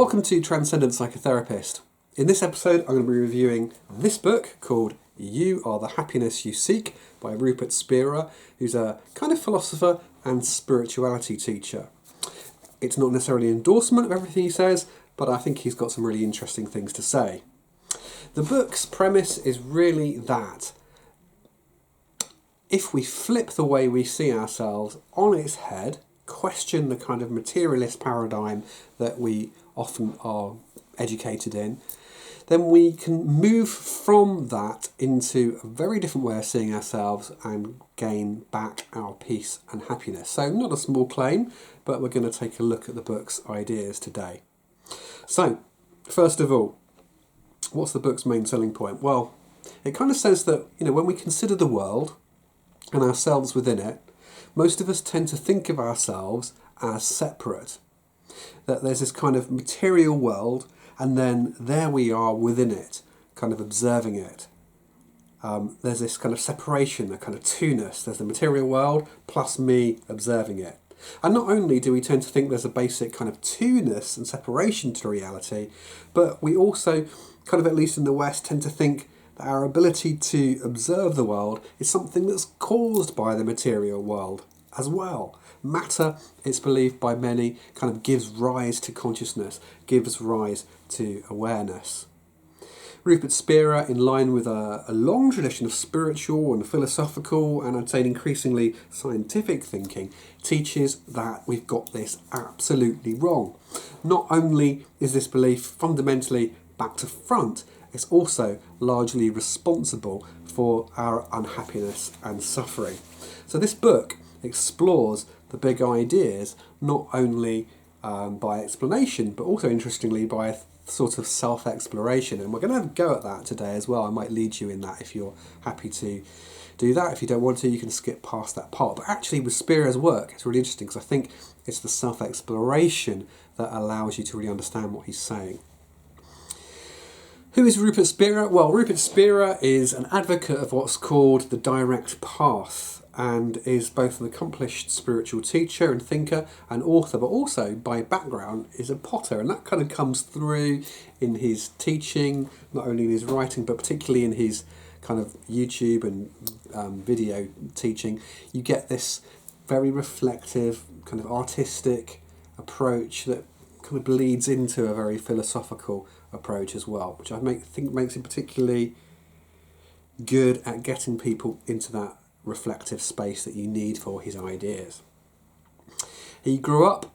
Welcome to Transcendent Psychotherapist. In this episode, I'm going to be reviewing this book called You Are the Happiness You Seek by Rupert Spira, who's a kind of philosopher and spirituality teacher. It's not necessarily an endorsement of everything he says, but I think he's got some really interesting things to say. The book's premise is really that if we flip the way we see ourselves on its head, question the kind of materialist paradigm that we often are educated in, then we can move from that into a very different way of seeing ourselves and gain back our peace and happiness. So not a small claim, but we're going to take a look at the book's ideas today. So, first of all, what's the book's main selling point? Well, it kind of says that, when we consider the world and ourselves within it, most of us tend to think of ourselves as separate. That there's this kind of material world, and then there we are within it, kind of observing it. There's this kind of separation, a kind of two-ness. There's the material world plus me observing it. And not only do we tend to think there's a basic kind of two-ness and separation to reality, but we also, kind of at least in the West, tend to think that our ability to observe the world is something that's caused by the material world as well. Matter, it's believed by many, kind of gives rise to consciousness, gives rise to awareness. Rupert Spira, in line with a long tradition of spiritual and philosophical and I'd say increasingly scientific thinking, teaches that we've got this absolutely wrong. Not only is this belief fundamentally back to front, it's also largely responsible for our unhappiness and suffering. So this book explores the big ideas not only by explanation, but also interestingly by a sort of self-exploration. And we're going to have a go at that today as well. I might lead you in that if you're happy to do that. If you don't want to, you can skip past that part. But actually with Spira's work, it's really interesting because I think it's the self-exploration that allows you to really understand what he's saying. Who is Rupert Spira? Well, Rupert Spira is an advocate of what's called the direct path and is both an accomplished spiritual teacher and thinker and author, but also by background is a potter, and that kind of comes through in his teaching, not only in his writing, but particularly in his kind of YouTube and video teaching. You get this very reflective, kind of artistic approach that kind of bleeds into a very philosophical approach as well, which I think makes him particularly good at getting people into that reflective space that you need for his ideas. He grew up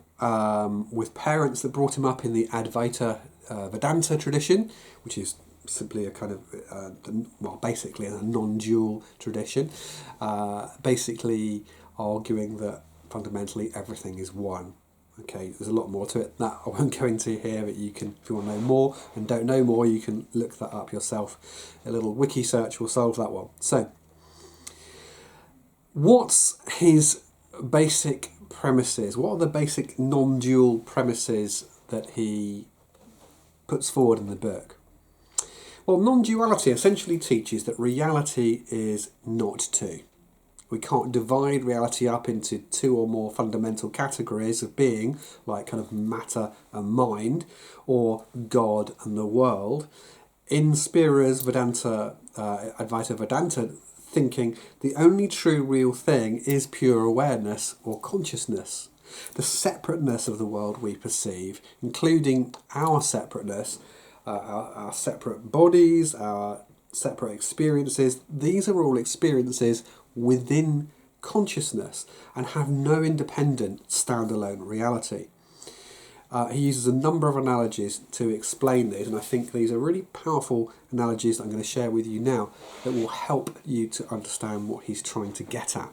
with parents that brought him up in the Advaita Vedanta tradition, which is simply a kind of, basically a non-dual tradition, basically arguing that fundamentally everything is one. Okay, there's a lot more to it that I won't go into here, but you can, if you want to know more and don't know more, you can look that up yourself. A little wiki search will solve that one. So, what's his basic premises? What are the basic non-dual premises that he puts forward in the book? Well, non-duality essentially teaches that reality is not two. We can't divide reality up into two or more fundamental categories of being, like kind of matter and mind, or God and the world. In Spira's Advaita Vedanta thinking, the only true real thing is pure awareness or consciousness. The separateness of the world we perceive, including our separateness, our separate bodies, our separate experiences, these are all experiences within consciousness and have no independent standalone reality. He uses a number of analogies to explain these, and I think these are really powerful analogies that I'm going to share with you now that will help you to understand what he's trying to get at.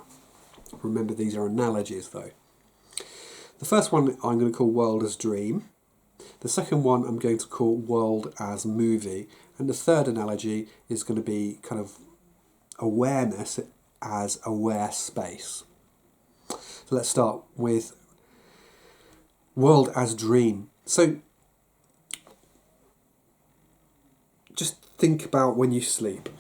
Remember, these are analogies though. The first one I'm going to call World as Dream. The second one I'm going to call World as Movie. And the third analogy is going to be kind of awareness as aware space. So let's start with World as Dream. So just think about when you sleep.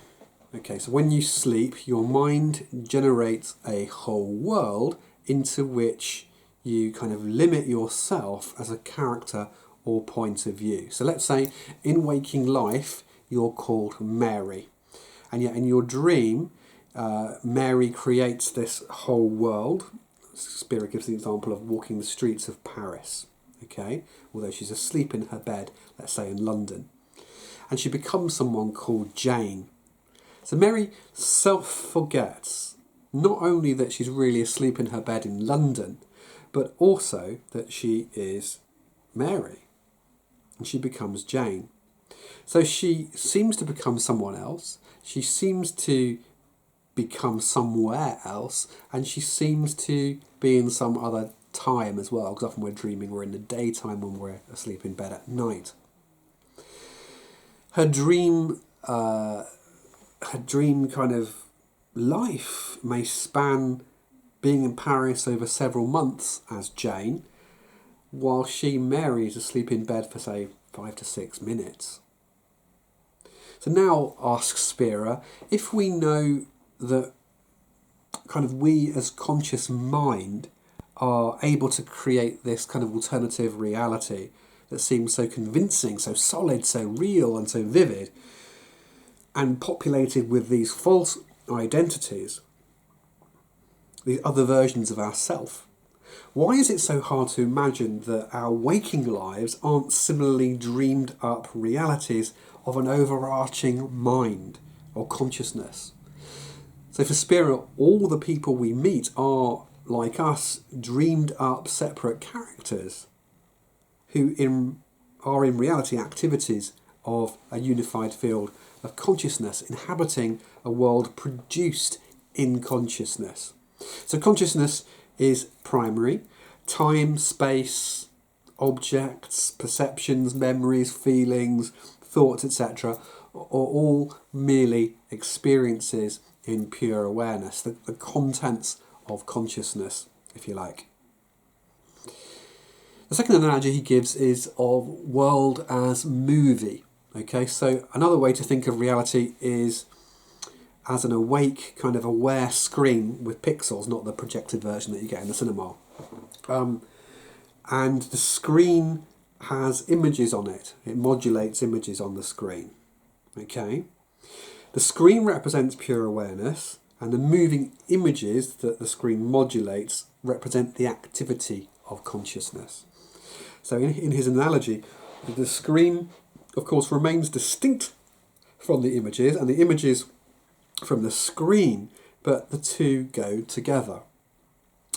Okay, so when you sleep, your mind generates a whole world into which you kind of limit yourself as a character or point of view. So let's say in waking life, you're called Mary. And yet in your dream, Mary creates this whole world. Spira gives the example of walking the streets of Paris, okay? Although she's asleep in her bed, let's say in London. And she becomes someone called Jane. So Mary self-forgets not only that she's really asleep in her bed in London, but also that she is Mary. And she becomes Jane. So she seems to become someone else. She seems to become somewhere else. And she seems to be in some other time as well. Because often we're dreaming we're in the daytime when we're asleep in bed at night. Her dream kind of life may span being in Paris over several months as Jane, while she, Mary, is asleep in bed for, say, 5 to 6 minutes. So now asks Spira, if we know that kind of we as conscious mind are able to create this kind of alternative reality that seems so convincing, so solid, so real and so vivid, and populated with these false identities, these other versions of ourself, why is it so hard to imagine that our waking lives aren't similarly dreamed up realities of an overarching mind or consciousness? So for Spira, all the people we meet are, like us, dreamed up separate characters who are in reality activities of a unified field of consciousness inhabiting a world produced in consciousness. So consciousness is primary. Time, space, objects, perceptions, memories, feelings, thoughts, etc. are all merely experiences in pure awareness, the contents of consciousness, if you like. The second analogy he gives is of world as movie. Okay, so another way to think of reality is as an awake, kind of aware screen with pixels, not the projected version that you get in the cinema. And the screen has images on it. It modulates images on the screen. Okay? The screen represents pure awareness, and the moving images that the screen modulates represent the activity of consciousness. So in his analogy, the screen, of course, remains distinct from the images, and the images from the screen, but the two go together.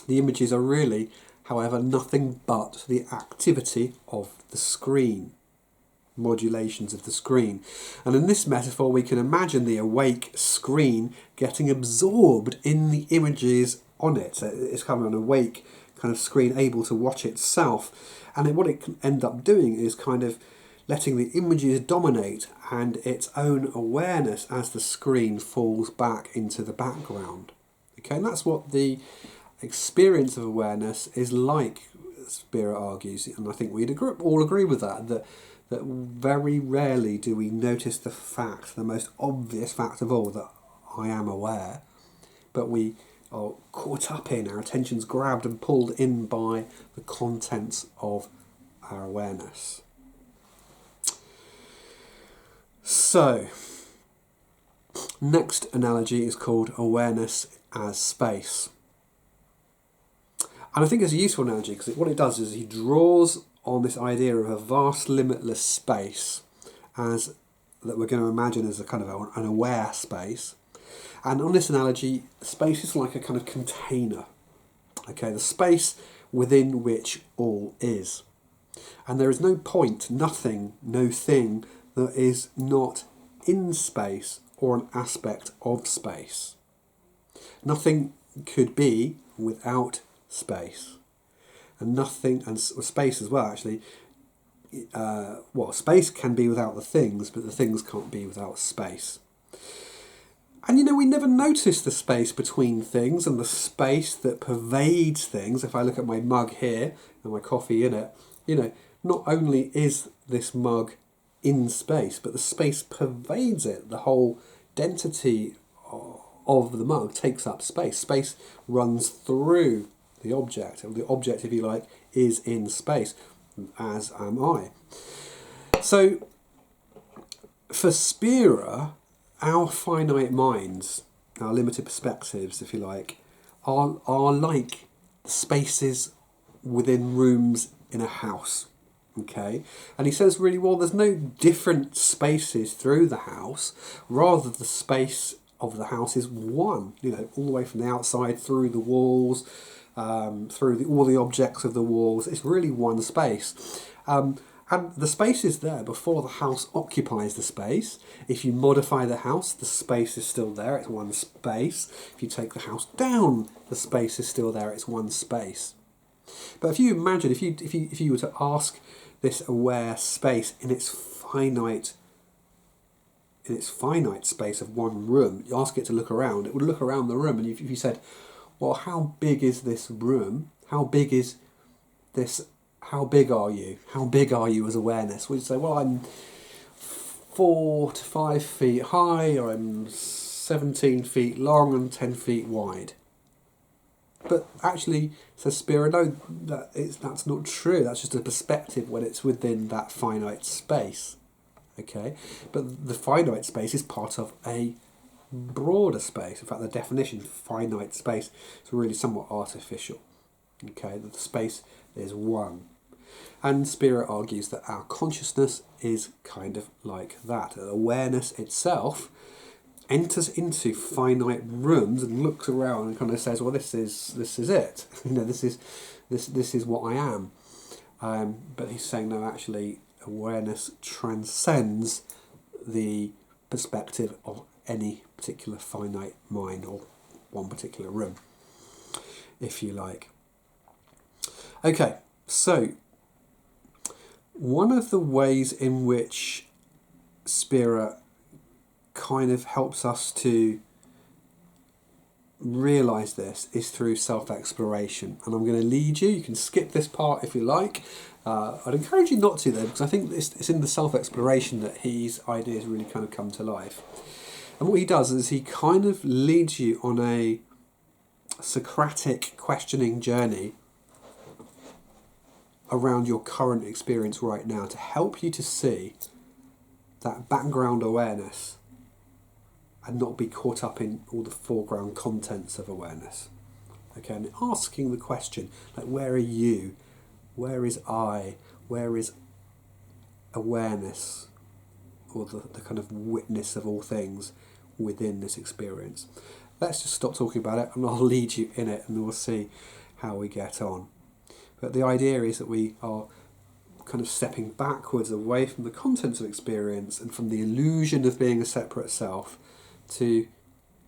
The images are really, however, nothing but the activity of the screen, modulations of the screen. And in this metaphor, we can imagine the awake screen getting absorbed in the images on it. So it's kind of an awake kind of screen able to watch itself. And then what it can end up doing is kind of letting the images dominate and its own awareness as the screen falls back into the background. Okay, and that's what the experience of awareness is like, Spira argues, and I think we'd all agree with that very rarely do we notice the fact, the most obvious fact of all, that I am aware, but we are caught up in, our attention's grabbed and pulled in by the contents of our awareness. So, next analogy is called awareness as space. And I think it's a useful analogy because what it does is he draws on this idea of a vast limitless space as that we're going to imagine as a kind of an aware space. And on this analogy, space is like a kind of container. Okay, the space within which all is. And there is no point, nothing, no thing that is not in space or an aspect of space. Nothing could be without space. And nothing, and space as well actually, space can be without the things, but the things can't be without space. And we never notice the space between things and the space that pervades things. If I look at my mug here and my coffee in it, not only is this mug in space, but the space pervades it. The whole density of the mug takes up space. Space runs through the object. The object, if you like, is in space. as am I. So, for Spira, our finite minds, our limited perspectives, if you like, are like spaces within rooms in a house. Okay, and he says really, well, there's no different spaces through the house, rather the space of the house is one, all the way from the outside through the walls, through all the objects of the walls. It's really one space. And the space is there before the house occupies the space. If you modify the house, the space is still there, it's one space. If you take the house down, the space is still there, it's one space. But if you imagine, if you were to ask this aware space in its finite space of one room, you ask it to look around, it would look around the room, and if you said, well, how big is this room? How big are you? How big are you as awareness? We'd say, well, I'm 4 to 5 feet high, or I'm 17 feet long and 10 feet wide. But actually, says Spira, no, that's not true. That's just a perspective when it's within that finite space. Okay? But the finite space is part of a broader space. In fact, the definition, finite space, is really somewhat artificial. Okay? The space is one. And Spira argues that our consciousness is kind of like that. Awareness itself enters into finite rooms and looks around and kind of says, well, this is it. This is what I am. But he's saying, no, actually, awareness transcends the perspective of any particular finite mind or one particular room, if you like. Okay, so one of the ways in which Spira kind of helps us to realise this is through self-exploration. And I'm going to lead you. You can skip this part if you like. I'd encourage you not to, though, because I think it's in the self-exploration that his ideas really kind of come to life. And what he does is he kind of leads you on a Socratic questioning journey around your current experience right now to help you to see that background awareness and not be caught up in all the foreground contents of awareness. Okay, and asking the question, like, where are you? Where is I? Where is awareness? Or the kind of witness of all things within this experience. Let's just stop talking about it and I'll lead you in it and we'll see how we get on. But the idea is that we are kind of stepping backwards away from the contents of experience and from the illusion of being a separate self to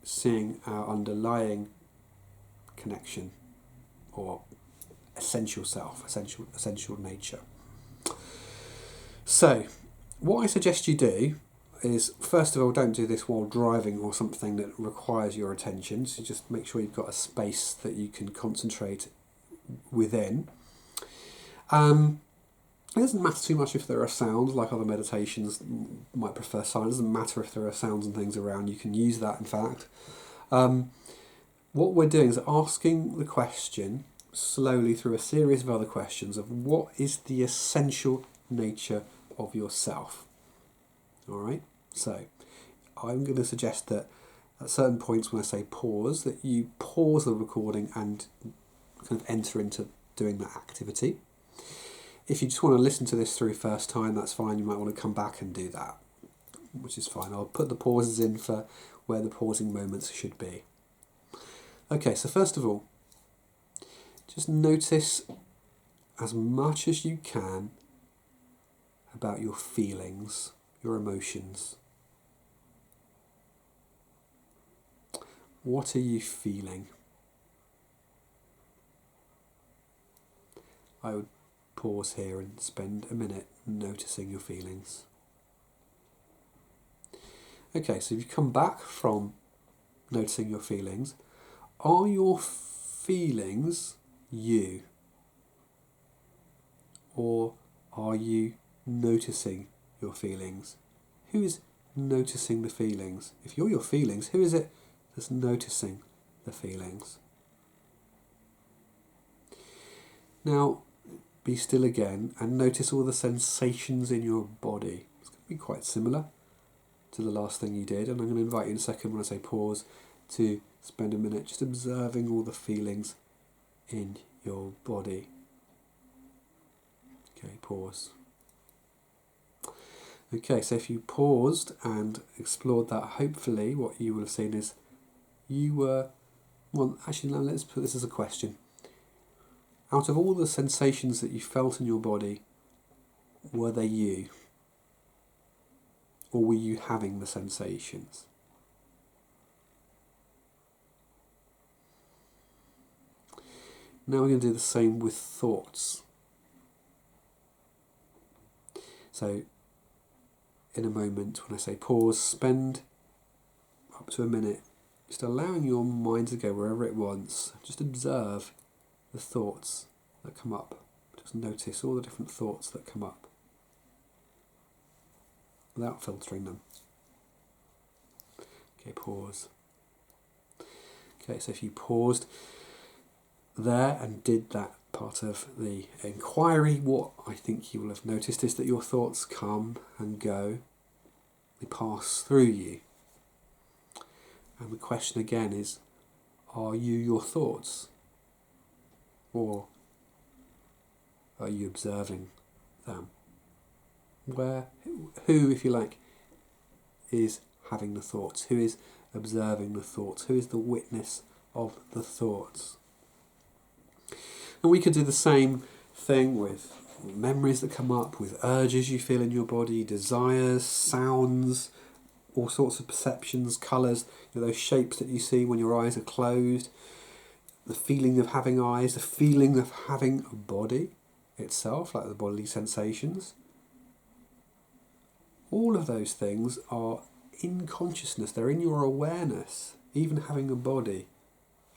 seeing our underlying connection or essential self, essential nature. So, what I suggest you do is, first of all, don't do this while driving or something that requires your attention. So just make sure you've got a space that you can concentrate within. It doesn't matter too much if there are sounds, like other meditations might prefer silence. It doesn't matter if there are sounds and things around. You can use that, in fact. What we're doing is asking the question slowly through a series of other questions of what is the essential nature of yourself. All right? So I'm going to suggest that at certain points when I say pause, that you pause the recording and kind of enter into doing that activity. If you just want to listen to this through first time, that's fine. You might want to come back and do that, which is fine. I'll put the pauses in for where the pausing moments should be. Okay, so first of all, just notice as much as you can about your feelings, your emotions. What are you feeling? I would pause here and spend a minute noticing your feelings. Okay, so if you come back from noticing your feelings, are your feelings you? Or are you noticing your feelings? Who is noticing the feelings? If you're your feelings, who is it that's noticing the feelings? Now, be still again and notice all the sensations in your body. It's going to be quite similar to the last thing you did, and I'm going to invite you in a second when I say pause to spend a minute just observing all the feelings in your body. Okay, pause. Okay, so if you paused and explored that, hopefully what you will have seen is you were, well, actually now let's put this as a question. Out of all the sensations that you felt in your body, were they you? Or were you having the sensations? Now we're going to do the same with thoughts. So, in a moment, when I say pause, spend up to a minute just allowing your mind to go wherever it wants. Just observe the thoughts that come up. Just notice all the different thoughts that come up without filtering them. Okay, pause. Okay, so if you paused there and did that part of the inquiry, what I think you will have noticed is that your thoughts come and go. They pass through you. And the question again is, are you your thoughts? Or are you observing them? Who, if you like, is having the thoughts? Who is observing the thoughts? Who is the witness of the thoughts? And we could do the same thing with memories that come up, with urges you feel in your body, desires, sounds, all sorts of perceptions, colours, those shapes that you see when your eyes are closed, the feeling of having eyes, the feeling of having a body itself, like the bodily sensations. All of those things are in consciousness, they're in your awareness. Even having a body,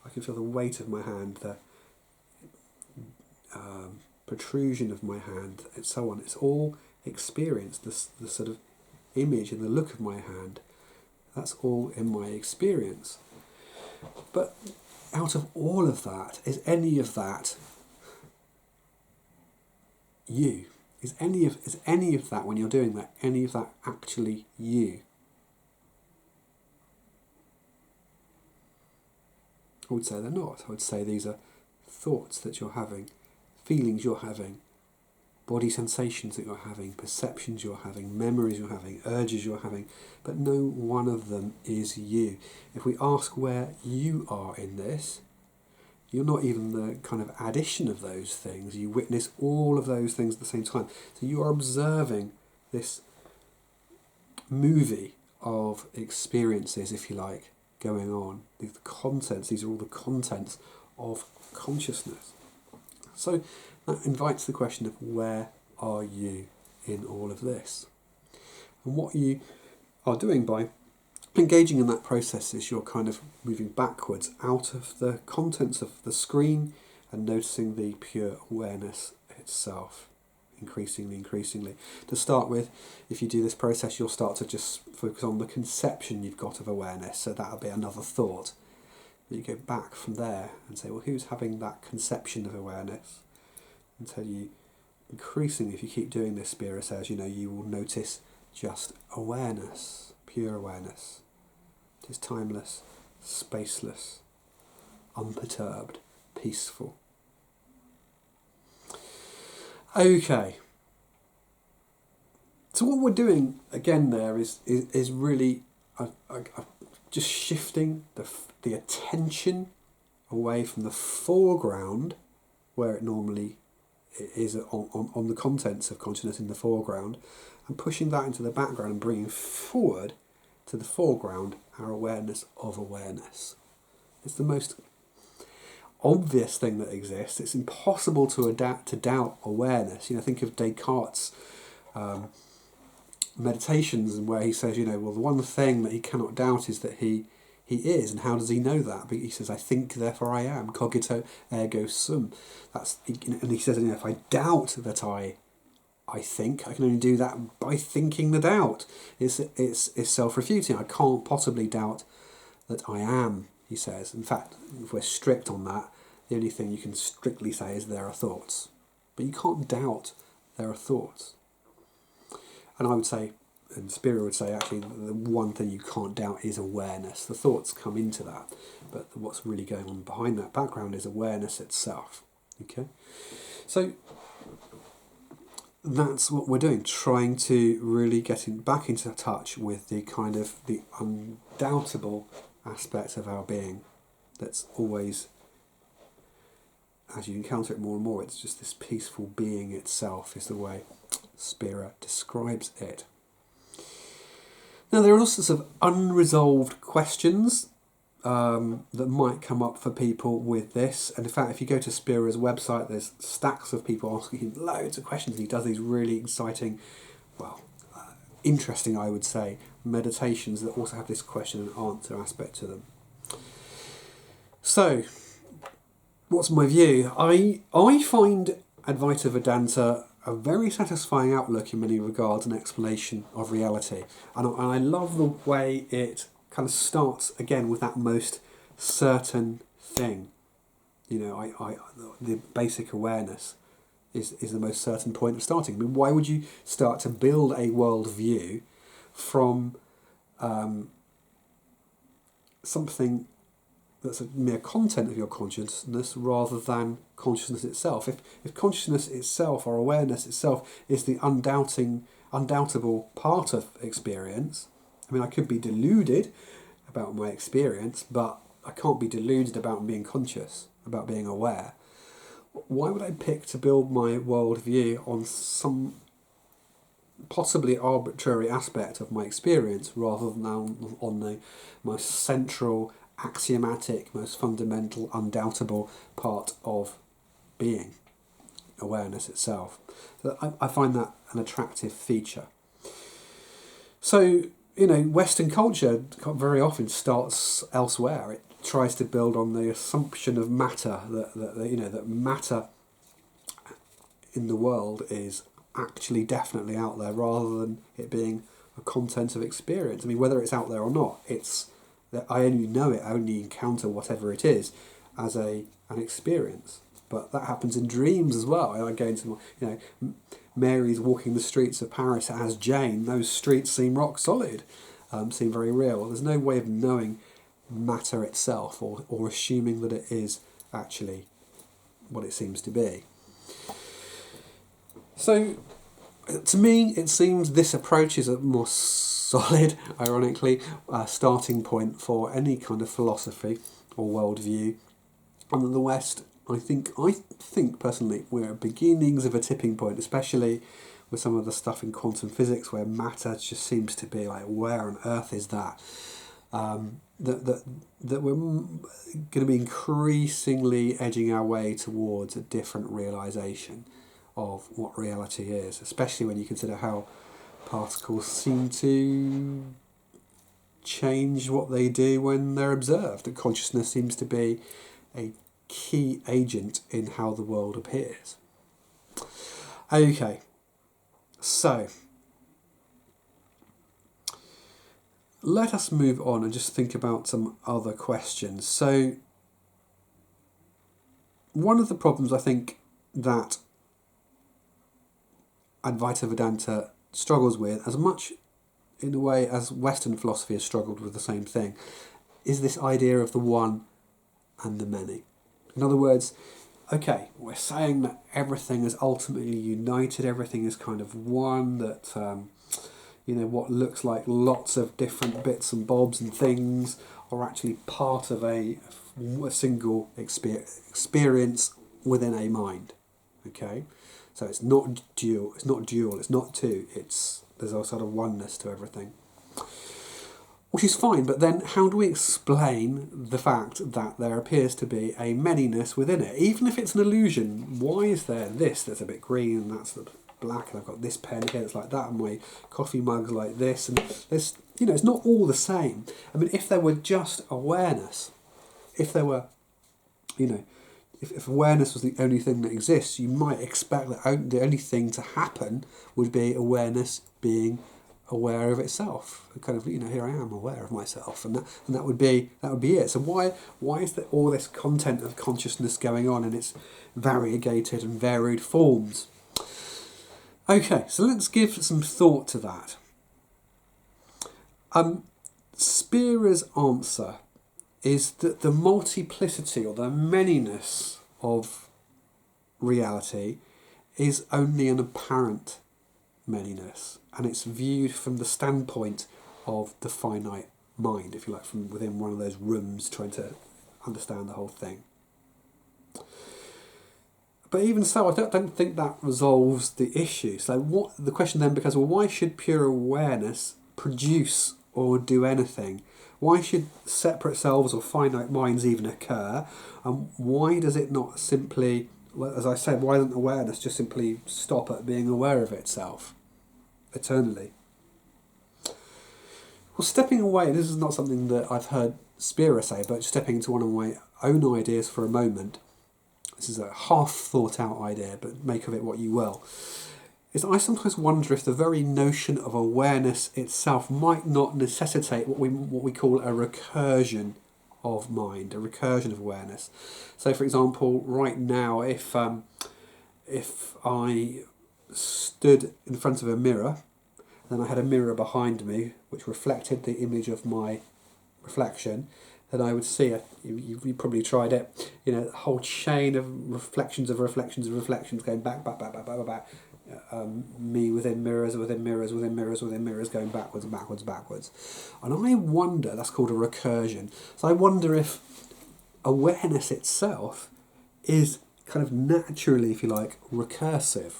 I can feel the weight of my hand, the protrusion of my hand, and so on. It's all experienced. The sort of image and the look of my hand, that's all in my experience. But out of all of that, is any of that you? Is any of that, when you're doing that, any of that actually you? I would say they're not. I would say these are thoughts that you're having, feelings you're having, body sensations that you're having, perceptions you're having, memories you're having, urges you're having, but no one of them is you. If we ask where you are in this, you're not even the kind of addition of those things. You witness all of those things at the same time. So you are observing this movie of experiences, if you like, going on. These are all the contents of consciousness. So that invites the question of where are you in all of this? And what you are doing by engaging in that process is you're kind of moving backwards out of the contents of the screen and noticing the pure awareness itself, increasingly. To start with, if you do this process, you'll start to just focus on the conception you've got of awareness, so that'll be another thought. But you go back from there and say, well, who's having that conception of awareness? Until you, increasingly, if you keep doing this, Spira says, you will notice just awareness, pure awareness. It is timeless, spaceless, unperturbed, peaceful. Okay. So what we're doing again there is really just shifting the attention away from the foreground, where it normally is on the contents of consciousness in the foreground, and pushing that into the background and bringing forward to the foreground our awareness of awareness. It's the most obvious thing that exists. It's impossible to doubt awareness. Think of Descartes' meditations, and where he says, well, the one thing that he cannot doubt is that he is, and how does he know that? But he says, I think, therefore I am. Cogito, ergo sum. And he says, if I doubt that I think, I can only do that by thinking the doubt. It's self-refuting. I can't possibly doubt that I am, he says. In fact, if we're strict on that, the only thing you can strictly say is there are thoughts. but you can't doubt there are thoughts. And I would say, and Spira would say, actually, the one thing you can't doubt is awareness. The thoughts come into that, but what's really going on behind that background is awareness itself. Okay, so that's what we're doing, trying to really back into touch with the kind of the undoubtable aspect of our being that's always, as you encounter it more and more, it's just this peaceful being itself is the way Spira describes it. Now, there are all sorts of unresolved questions that might come up for people with this. And in fact, if you go to Spira's website, there's stacks of people asking him loads of questions. And he does these really exciting, interesting, I would say, meditations that also have this question and answer aspect to them. So, what's my view? I find Advaita Vedanta a very satisfying outlook in many regards, an explanation of reality. And I love the way it kind of starts again with that most certain thing. You know, the basic awareness is the most certain point of starting. I mean, why would you start to build a worldview from something that's a mere content of your consciousness rather than consciousness itself? If consciousness itself or awareness itself is the undoubtable part of experience, I mean, I could be deluded about my experience, but I can't be deluded about being conscious, about being aware. Why would I pick to build my worldview on some possibly arbitrary aspect of my experience rather than on the most central, axiomatic, most fundamental, undoubtable part of being, awareness itself? So I find that an attractive feature. So, you know, Western culture very often starts elsewhere. It tries to build on the assumption of matter, that matter in the world is actually definitely out there rather than it being a content of experience. I mean, whether it's out there or not, it's that I only know it, I only encounter whatever it is as an experience. But that happens in dreams as well. I go into, Mary's walking the streets of Paris as Jane. Those streets seem rock solid, seem very real. There's no way of knowing matter itself or assuming that it is actually what it seems to be. So, to me, it seems this approach is a more solid, ironically, starting point for any kind of philosophy or worldview. And in the West, I think personally, we're at beginnings of a tipping point, especially with some of the stuff in quantum physics where matter just seems to be like, where on earth is that? That we're going to be increasingly edging our way towards a different realization of what reality is, especially when you consider how particles seem to change what they do when they're observed. And consciousness seems to be a key agent in how the world appears. Okay, so let us move on and just think about some other questions. So one of the problems I think that Advaita Vedanta struggles with, as much in a way as Western philosophy has struggled with the same thing, is this idea of the one and the many. In other words, okay, we're saying that everything is ultimately united, everything is kind of one, that what looks like lots of different bits and bobs and things are actually part of a single experience within a mind. Okay, so it's not dual, it's not two, there's a sort of oneness to everything, which is fine. But then how do we explain the fact that there appears to be a manyness within it? Even if it's an illusion, why is there this that's a bit green and that's black, and I've got this pen here that's like that, and my coffee mug's like this, and there's, it's not all the same. I mean, if there were just awareness, if there were, if awareness was the only thing that exists, you might expect that the only thing to happen would be awareness being aware of itself. Kind of, here I am aware of myself, and that would be it. So why is there all this content of consciousness going on in its variegated and varied forms? Okay, so let's give some thought to that. Spira's answer is that the multiplicity or the manyness of reality is only an apparent manyness, and it's viewed from the standpoint of the finite mind, if you like, from within one of those rooms trying to understand the whole thing. But even so, I don't think that resolves the issue. So the question then becomes, well, why should pure awareness produce or do anything? Why should separate selves or finite minds even occur? And why does it not simply, as I said, why doesn't awareness just simply stop at being aware of itself eternally? Well, stepping away, this is not something that I've heard Spira say, but stepping into one of my own ideas for a moment, this is a half thought out idea, but make of it what you will, is I sometimes wonder if the very notion of awareness itself might not necessitate what we call a recursion of mind, a recursion of awareness. So, for example, right now, if I stood in front of a mirror, then I had a mirror behind me which reflected the image of my reflection, then I would see it. You probably tried it. A whole chain of reflections going back. Me within mirrors, going backwards. And I wonder, that's called a recursion. So I wonder if awareness itself is kind of naturally, if you like, recursive.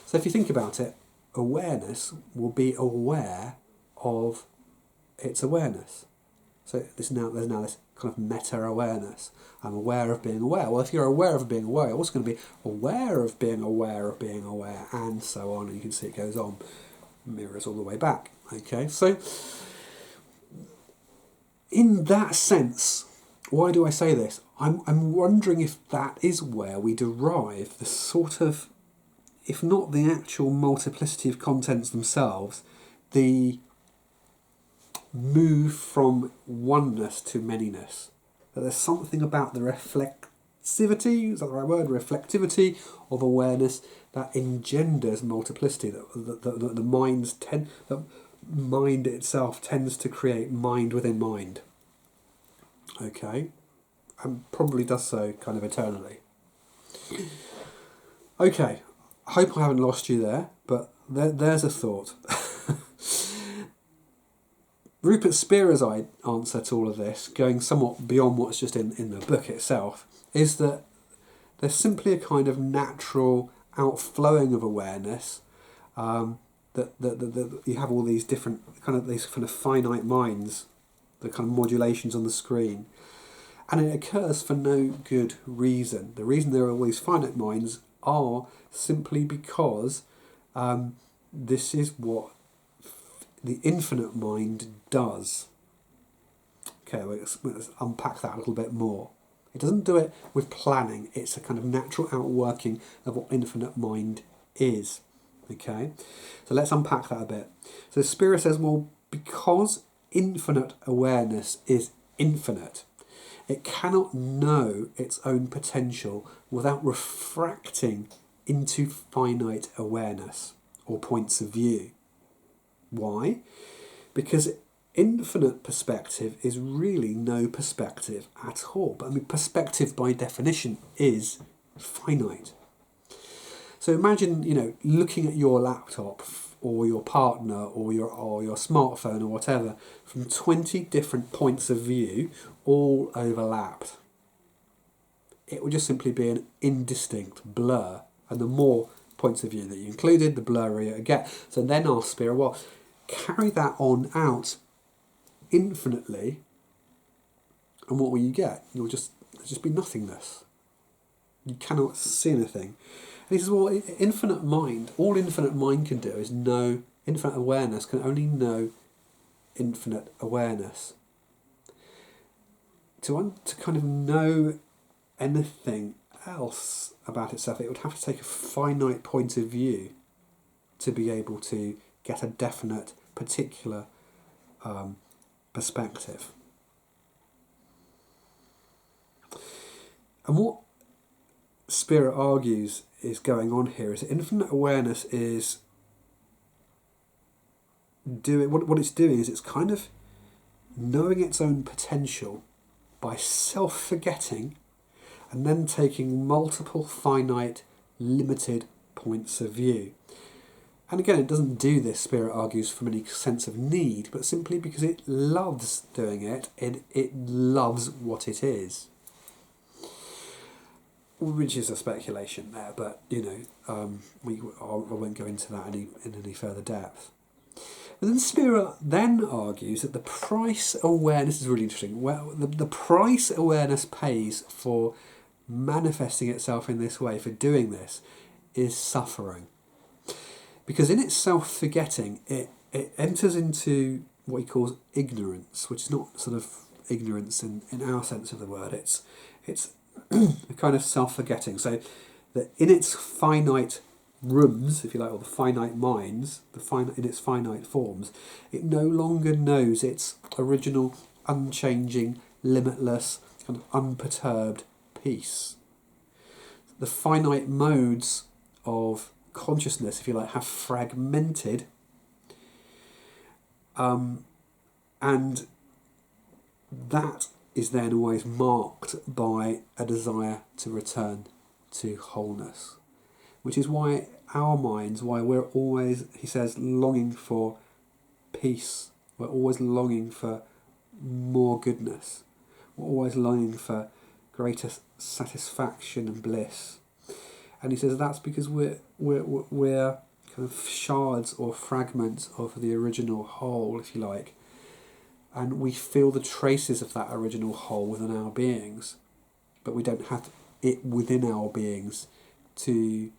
So if you think about it, awareness will be aware of its awareness. So there's now this kind of meta-awareness. I'm aware of being aware. Well, if you're aware of being aware, you're also going to be aware of being aware, and so on. And you can see it goes on. Mirrors all the way back. Okay, so in that sense, why do I say this? I'm wondering if that is where we derive the sort of, if not the actual multiplicity of contents themselves, the move from oneness to manyness. That there's something about the reflexivity, is that the right word? Reflectivity of awareness that engenders multiplicity. That the mind itself tends to create mind within mind. Okay, and probably does so kind of eternally. Okay, I hope I haven't lost you there, but there's a thought. Rupert Spira's answer to all of this, going somewhat beyond what's just in the book itself, is that there's simply a kind of natural outflowing of awareness, that you have all these different kind of finite minds, the kind of modulations on the screen, and it occurs for no good reason. The reason there are all these finite minds are simply because this is what the infinite mind does. Okay, let's unpack that a little bit more. It doesn't do it with planning. It's a kind of natural outworking of what infinite mind is. Okay, so let's unpack that a bit. So Spira says, well, because infinite awareness is infinite, it cannot know its own potential without refracting into finite awareness or points of view. Why? Because infinite perspective is really no perspective at all. But I mean, perspective by definition is finite. So imagine, looking at your laptop or your partner or your smartphone or whatever from 20 different points of view, all overlapped. It would just simply be an indistinct blur. And the more points of view that you included, the blurrier it get. So then ask Spira, well, carry that on out infinitely, and what will you get? There'll just be nothingness. You cannot see anything. And he says, well, infinite mind, all infinite mind can do is know, infinite awareness can only know infinite awareness. To kind of know anything else about itself, it would have to take a finite point of view to be able to get a definite particular perspective. And what Spira argues is going on here is that infinite awareness is doing what it's doing is it's kind of knowing its own potential by self-forgetting and then taking multiple finite limited points of view. And again, it doesn't do this, Spira argues, from any sense of need, but simply because it loves doing it, it loves what it is. Which is a speculation there, but I won't go into that in any further depth. But then Spira then argues that the price awareness is really interesting. Well, the price awareness pays for manifesting itself in this way, for doing this, is suffering. Because in its self-forgetting, it enters into what he calls ignorance, which is not sort of ignorance in our sense of the word. It's a kind of self-forgetting. So that in its finite rooms, if you like, or the finite minds, in its finite forms, it no longer knows its original, unchanging, limitless, kind of unperturbed peace. The finite modes of consciousness, if you like, have fragmented, and that is then always marked by a desire to return to wholeness, which is why our minds, why we're always, he says, longing for peace. We're always longing for more goodness. We're always longing for greater satisfaction and bliss. And he says that's because we're kind of shards or fragments of the original whole, if you like. And we feel the traces of that original whole within our beings, but we don't have it within our beings to,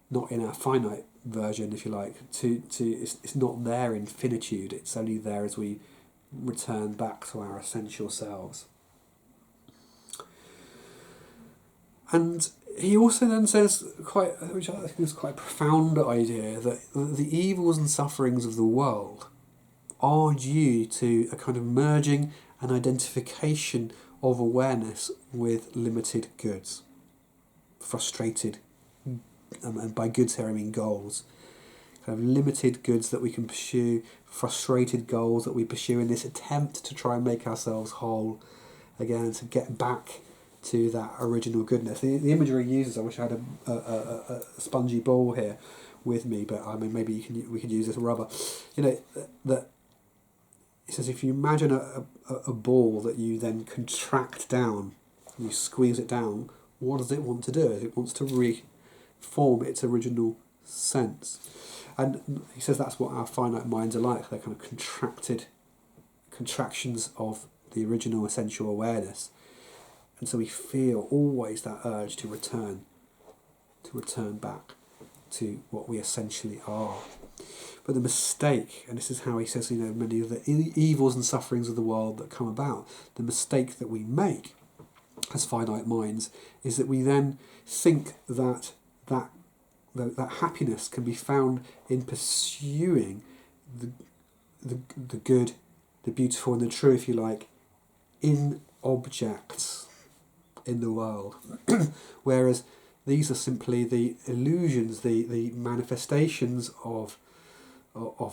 not in our finite version, if you like, it's not there in finitude, it's only there as we return back to our essential selves. And he also then says, which I think is quite a profound idea, that the evils and sufferings of the world are due to a kind of merging and identification of awareness with limited goods, frustrated, and by goods here I mean goals, kind of limited goods that we can pursue, frustrated goals that we pursue in this attempt to try and make ourselves whole again, to get back to that original goodness. The imagery he uses, I wish I had a spongy ball here with me, but I mean maybe we could use this rubber. That he says if you imagine a ball that you then contract down, you squeeze it down, what does it want to do? It wants to reform its original sense. And he says that's what our finite minds are like. They're kind of contractions of the original essential awareness. And so we feel always that urge to return back to what we essentially are. But the mistake, and this is how he says, many of the evils and sufferings of the world that come about, the mistake that we make as finite minds is that we then think that happiness can be found in pursuing the good, the beautiful and the true, if you like, in objects in the world. Whereas these are simply the illusions, the manifestations of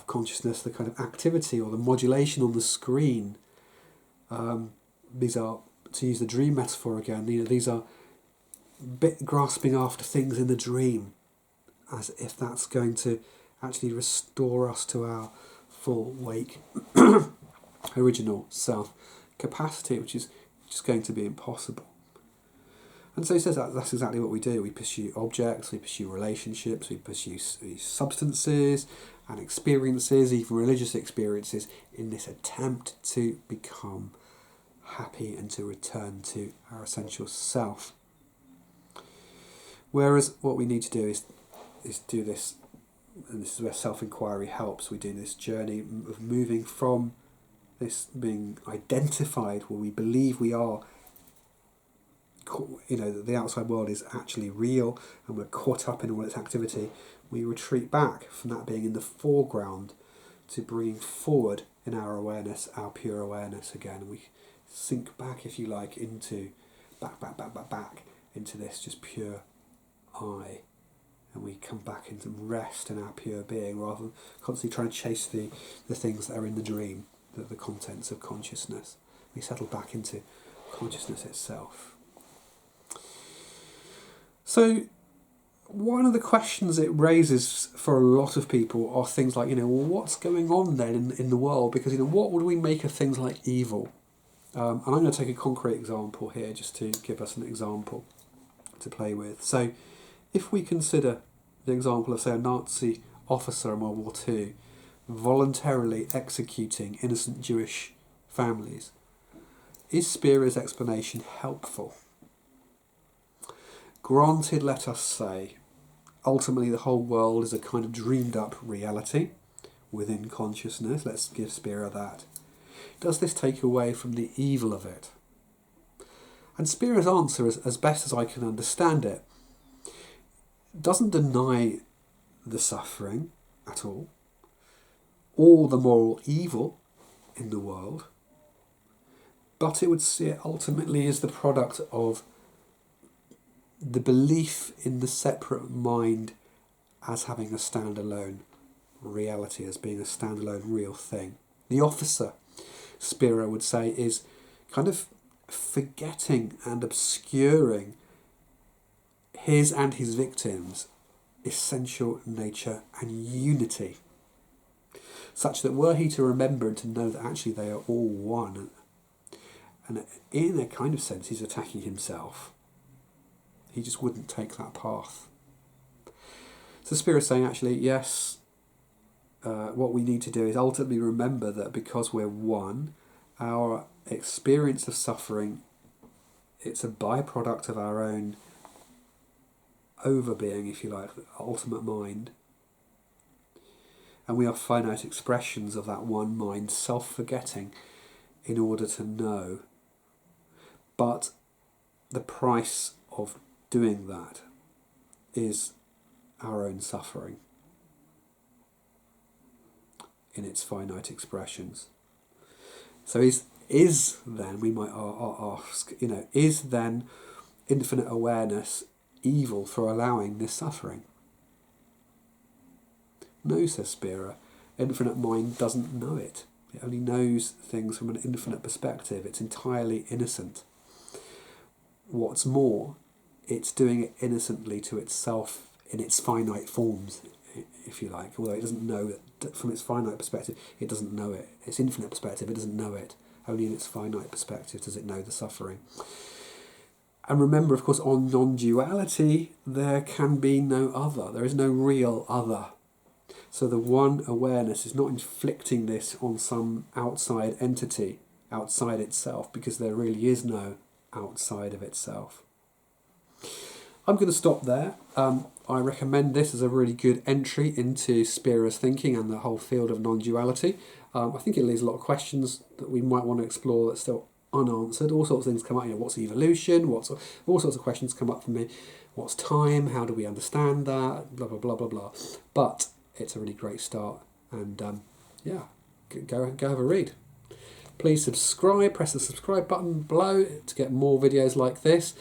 consciousness, the kind of activity or the modulation on the screen. These are, to use the dream metaphor again, these are grasping after things in the dream, as if that's going to actually restore us to our full wake original self capacity, which is just going to be impossible. And so he says that's exactly what we do. We pursue objects, we pursue relationships, we pursue substances and experiences, even religious experiences, in this attempt to become happy and to return to our essential self. Whereas what we need to do is do this, and this is where self-inquiry helps. We do this journey of moving from this being identified, where we believe we are, that the outside world is actually real and we're caught up in all its activity. We retreat back from that being in the foreground to bringing forward in our awareness, our pure awareness again. And we sink back, if you like, into back into this just pure I. And we come back into rest in our pure being rather than constantly trying to chase the things that are in the dream, the contents of consciousness. We settle back into consciousness itself. So one of the questions it raises for a lot of people are things like, well, what's going on then in the world? Because, what would we make of things like evil? And I'm going to take a concrete example here just to give us an example to play with. So if we consider the example of, say, a Nazi officer in World War II voluntarily executing innocent Jewish families, is Spira's explanation helpful? Granted, let us say, ultimately the whole world is a kind of dreamed up reality within consciousness. Let's give Spira that. Does this take away from the evil of it? And Spira's answer, as best as I can understand it, doesn't deny the suffering at all, or the moral evil in the world, but it would see it ultimately as the product of the belief in the separate mind as having a standalone reality, as being a standalone real thing. The officer, Spira would say, is kind of forgetting and obscuring his and his victims' essential nature and unity, such that were he to remember and to know that actually they are all one, and in a kind of sense he's attacking himself, he just wouldn't take that path. So Spira's saying, actually, yes, what we need to do is ultimately remember that because we're one, our experience of suffering, it's a byproduct of our own overbeing, if you like, the ultimate mind. And we are finite expressions of that one mind, self-forgetting in order to know. But the price of doing that is our own suffering in its finite expressions. So is then, we might ask, is then infinite awareness evil for allowing this suffering? No, says Spira. Infinite mind doesn't know it. It only knows things from an infinite perspective. It's entirely innocent. What's more, it's doing it innocently to itself in its finite forms, if you like, although it doesn't know it from its finite perspective. It doesn't know it. Its infinite perspective, it doesn't know it. Only in its finite perspective does it know the suffering. And remember, of course, on non-duality, there can be no other. There is no real other. So the one awareness is not inflicting this on some outside entity, outside itself, because there really is no outside of itself. I'm going to stop there. I recommend this as a really good entry into Spira's thinking and the whole field of non-duality. I think it leaves a lot of questions that we might want to explore that's still unanswered. All sorts of things come up. What's evolution? All sorts of questions come up for me. What's time? How do we understand that? Blah, blah, blah, blah, blah. But it's a really great start. And go have a read. Please subscribe, press the subscribe button below to get more videos like this.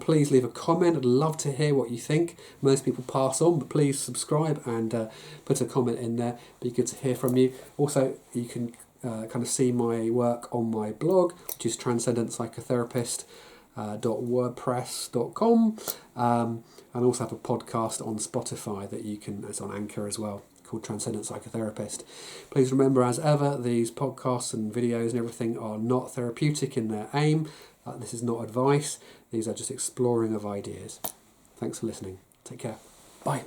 Please leave a comment. I'd love to hear what you think. Most people pass on, but please subscribe and put a comment in there. Be good to hear from you. Also, you can kind of see my work on my blog, which is transcendencepsychotherapist.wordpress.com, and also have a podcast on Spotify that you can, it's on Anchor as well, called Transcendent Psychotherapist. Please remember, as ever, these podcasts and videos and everything are not therapeutic in their aim. This is not advice. These are just exploring of ideas. Thanks for listening. Take care. Bye.